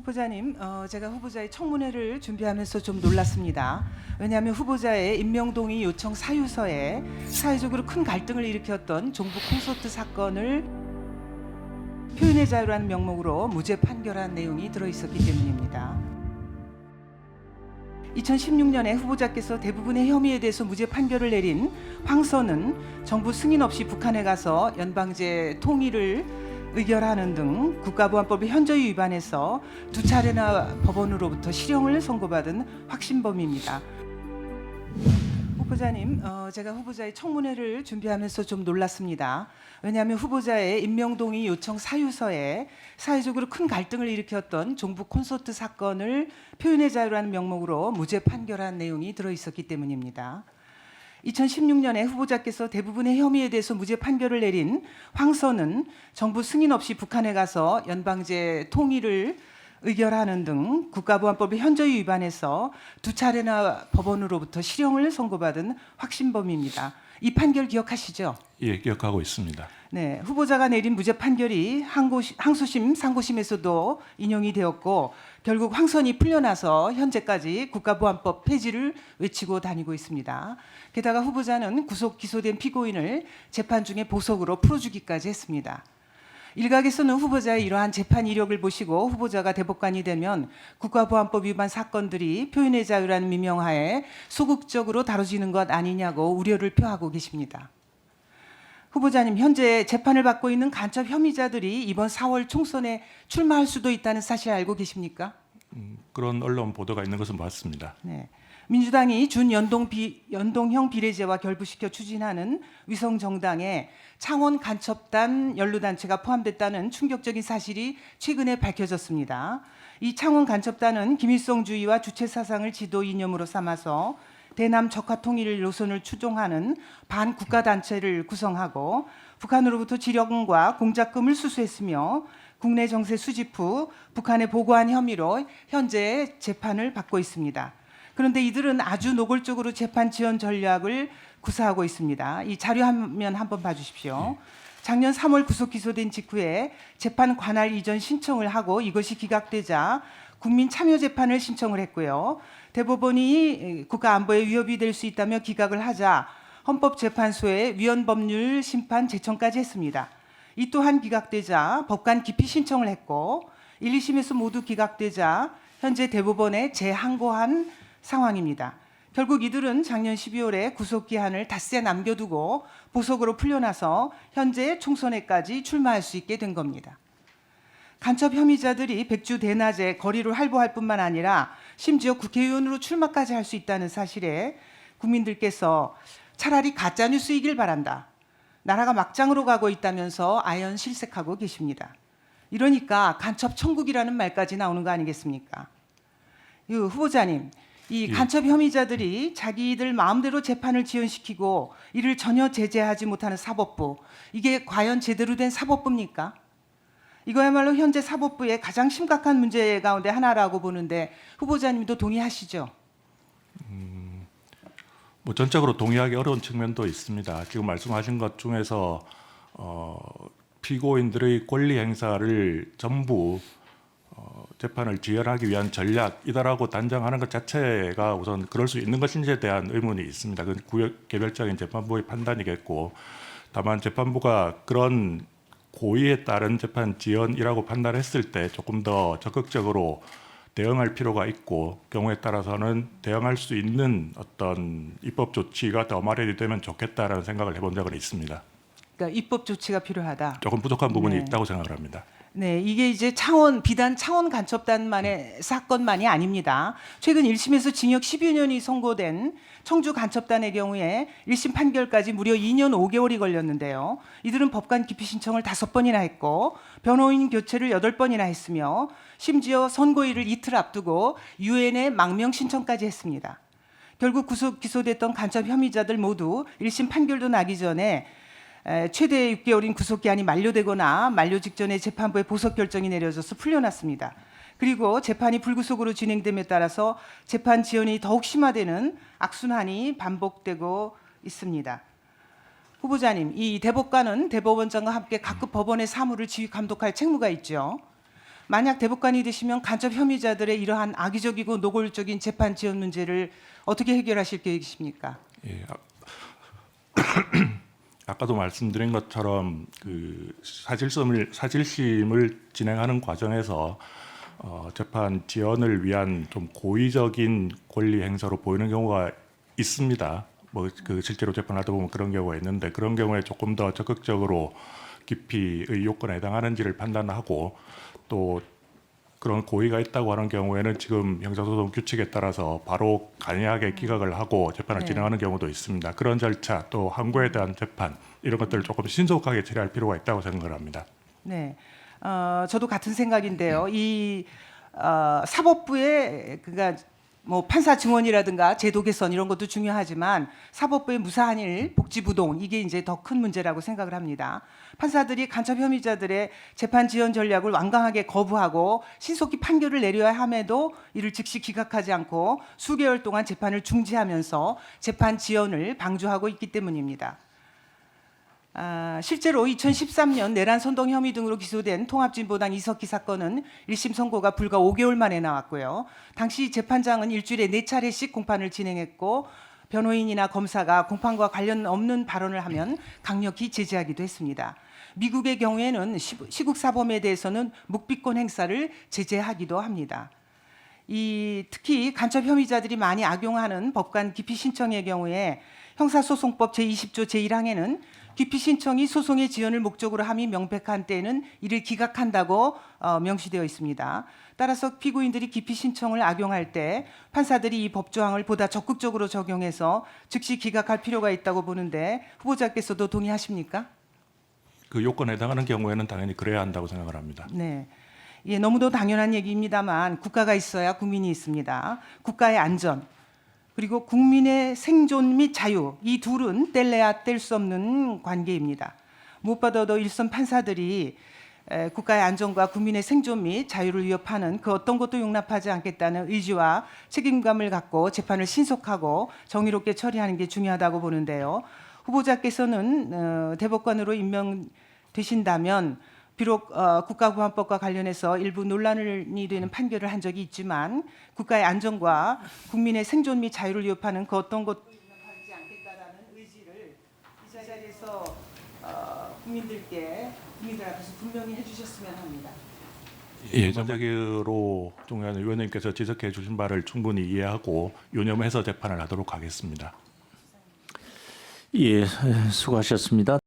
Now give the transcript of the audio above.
후보자님, 제가 후보자의 청문회를 준비하면서 좀 놀랐습니다. 왜냐하면 후보자의 임명동의 요청 사유서에 사회적으로 큰 갈등을 일으켰던 종북 콘서트 사건을 표현의 자유라는 명목으로 무죄 판결한 내용이 들어있었기 때문입니다. 2016년에 후보자께서 대부분의 혐의에 대해서 무죄 판결을 내린 황선은 정부 승인 없이 북한에 가서 연방제 통일을 의결하는 등 국가보안법의 현저히 위반해서 두 차례나 법원으로부터 실형을 선고받은 확신범입니다. 후보자님, 제가 후보자의 청문회를 준비하면서 좀 놀랐습니다. 왜냐하면 후보자의 임명동의 요청 사유서에 사회적으로 큰 갈등을 일으켰던 종북 콘서트 사건을 표현의 자유라는 명목으로 무죄 판결한 내용이 들어있었기 때문입니다. 2016년에 후보자께서 대부분의 혐의에 대해서 무죄 판결을 내린 황선은 정부 승인 없이 북한에 가서 연방제 통일을 의결하는 등 국가보안법의 현저히 위반해서 두 차례나 법원으로부터 실형을 선고받은 확신범입니다. 이 판결 기억하시죠? 예, 기억하고 있습니다. 네, 후보자가 내린 무죄 판결이 항소심, 상고심에서도 인용이 되었고 결국 황선이 풀려나서 현재까지 국가보안법 폐지를 외치고 다니고 있습니다. 게다가 후보자는 구속 기소된 피고인을 재판 중에 보석으로 풀어주기까지 했습니다. 일각에서는 후보자의 이러한 재판 이력을 보시고 후보자가 대법관이 되면 국가보안법 위반 사건들이 표현의 자유라는 미명하에 소극적으로 다뤄지는 것 아니냐고 우려를 표하고 계십니다. 후보자님, 현재 재판을 받고 있는 간첩 혐의자들이 이번 4월 총선에 출마할 수도 있다는 사실 알고 계십니까? 그런 언론 보도가 있는 것은 맞습니다. 네. 민주당이 연동형 비례제와 결부시켜 추진하는 위성정당에 창원 간첩단 연루단체가 포함됐다는 충격적인 사실이 최근에 밝혀졌습니다. 이 창원 간첩단은 김일성주의와 주체사상을 지도 이념으로 삼아서 대남 적화 통일 노선을 추종하는 반국가단체를 구성하고 북한으로부터 지령과 공작금을 수수했으며 국내 정세 수집 후 북한에 보고한 혐의로 현재 재판을 받고 있습니다. 그런데 이들은 아주 노골적으로 재판 지원 전략을 구사하고 있습니다. 이 자료 화면 한번 봐주십시오. 작년 3월 구속 기소된 직후에 재판 관할 이전 신청을 하고 이것이 기각되자 국민 참여 재판을 신청을 했고요. 대법원이 국가 안보에 위협이 될 수 있다며 기각을 하자 헌법재판소에 위헌법률 심판 제청까지 했습니다. 이 또한 기각되자 법관 기피 신청을 했고 1, 2심에서 모두 기각되자 현재 대법원에 재항고한 상황입니다. 결국 이들은 작년 12월에 구속기한을 닷새 남겨두고 보석으로 풀려나서 현재 총선에까지 출마할 수 있게 된 겁니다. 간첩 혐의자들이 백주 대낮에 거리를 활보할 뿐만 아니라 심지어 국회의원으로 출마까지 할 수 있다는 사실에 국민들께서 차라리 가짜뉴스이길 바란다. 나라가 막장으로 가고 있다면서 아연실색하고 계십니다. 이러니까 간첩 천국이라는 말까지 나오는 거 아니겠습니까? 후보자님, 이 간첩 혐의자들이 자기들 마음대로 재판을 지연시키고 이를 전혀 제재하지 못하는 사법부, 이게 과연 제대로 된 사법부입니까? 이거야말로 현재 사법부의 가장 심각한 문제 가운데 하나라고 보는데 후보자님도 동의하시죠? 뭐 전적으로 동의하기 어려운 측면도 있습니다. 지금 말씀하신 것 중에서 피고인들의 권리 행사를 전부 재판을 지연하기 위한 전략이다라고 단정하는 것 자체가 우선 그럴 수 있는 것인지에 대한 의문이 있습니다. 그건 구역 개별적인 재판부의 판단이겠고, 다만 재판부가 그런 고의에 따른 재판 지연이라고 판단했을 때 조금 더 적극적으로 대응할 필요가 있고, 경우에 따라서는 대응할 수 있는 어떤 입법 조치가 더 마련이 되면 좋겠다라는 생각을 해본 적은 있습니다. 그러니까 입법 조치가 필요하다. 조금 부족한 부분이 네. 있다고 생각을 합니다. 네, 이게 이제 비단 창원 간첩단만의 사건만이 아닙니다. 최근 1심에서 징역 12년이 선고된 청주 간첩단의 경우에 1심 판결까지 무려 2년 5개월이 걸렸는데요. 이들은 법관 기피 신청을 5번이나 했고 변호인 교체를 8번이나 했으며 심지어 선고일을 이틀 앞두고 유엔에 망명 신청까지 했습니다. 결국 구속 기소됐던 간첩 혐의자들 모두 1심 판결도 나기 전에 최대 6개월인 구속기한이 만료되거나 만료 직전에 재판부에 보석 결정이 내려져서 풀려났습니다. 그리고 재판이 불구속으로 진행됨에 따라서 재판 지연이 더욱 심화되는 악순환이 반복되고 있습니다. 후보자님, 이 대법관은 대법원장과 함께 각급 법원의 사무를 지휘 감독할 책무가 있죠. 만약 대법관이 되시면 간첩 혐의자들의 이러한 악의적이고 노골적인 재판 지연 문제를 어떻게 해결하실 계획이십니까? 예, 아까도 말씀드린 것처럼 그 사실심을 진행하는 과정에서 재판 지연을 위한 좀 고의적인 권리 행사로 보이는 경우가 있습니다. 뭐 그 실제로 재판하다 보면 그런 경우가 있는데 그런 경우에 조금 더 적극적으로 기피의 요건에 해당하는지를 판단하고 또 그런 고의가 있다고 하는 경우에는 지금 형사소송 규칙에 따라서 바로 간이하게 기각을 하고 재판을 네. 진행하는 경우도 있습니다. 그런 절차 또 항고에 대한 재판 이런 것들을 조금 신속하게 처리할 필요가 있다고 생각을 합니다. 네, 저도 같은 생각인데요. 이 사법부의 그가 뭐 판사 증언이라든가 제도 개선 이런 것도 중요하지만 사법부의 무사한 일, 복지부동 이게 이제 더 큰 문제라고 생각을 합니다. 판사들이 간첩 혐의자들의 재판 지연 전략을 완강하게 거부하고 신속히 판결을 내려야 함에도 이를 즉시 기각하지 않고 수개월 동안 재판을 중지하면서 재판 지연을 방조하고 있기 때문입니다. 실제로 2013년 내란 선동 혐의 등으로 기소된 통합진보당 이석기 사건은 1심 선고가 불과 5개월 만에 나왔고요. 당시 재판장은 일주일에 4차례씩 공판을 진행했고 변호인이나 검사가 공판과 관련 없는 발언을 하면 강력히 제재하기도 했습니다. 미국의 경우에는 시국 사범에 대해서는 묵비권 행사를 제재하기도 합니다. 특히 간첩 혐의자들이 많이 악용하는 법관 기피 신청의 경우에 형사소송법 제20조 제1항에는 기피 신청이 소송의 지연을 목적으로 함이 명백한 때에는 이를 기각한다고 명시되어 있습니다. 따라서 피고인들이 기피 신청을 악용할 때 판사들이 이 법조항을 보다 적극적으로 적용해서 즉시 기각할 필요가 있다고 보는데 후보자께서도 동의하십니까? 그 요건에 해당하는 경우에는 당연히 그래야 한다고 생각을 합니다. 네. 예, 너무도 당연한 얘기입니다만 국가가 있어야 국민이 있습니다. 국가의 안전 그리고 국민의 생존 및 자유 이 둘은 뗄래야 뗄 수 없는 관계입니다. 무엇보다도 일선 판사들이 국가의 안전과 국민의 생존 및 자유를 위협하는 그 어떤 것도 용납하지 않겠다는 의지와 책임감을 갖고 재판을 신속하고 정의롭게 처리하는 게 중요하다고 보는데요. 후보자께서는 대법관으로 임명되신다면 비록 국가보안법과 관련해서 일부 논란이 되는 판결을 한 적이 있지만 국가의 안전과 국민의 생존 및 자유를 위협하는 그 어떤 것도 용납하지 않겠다라는 의지를 이 자리에서 국민들 앞에서 분명히 해주셨으면 합니다. 예, 전적으로 종현 의원님께서 지적해 주신 바를 충분히 이해하고 유념해서 재판을 하도록 하겠습니다. 예, 수고하셨습니다.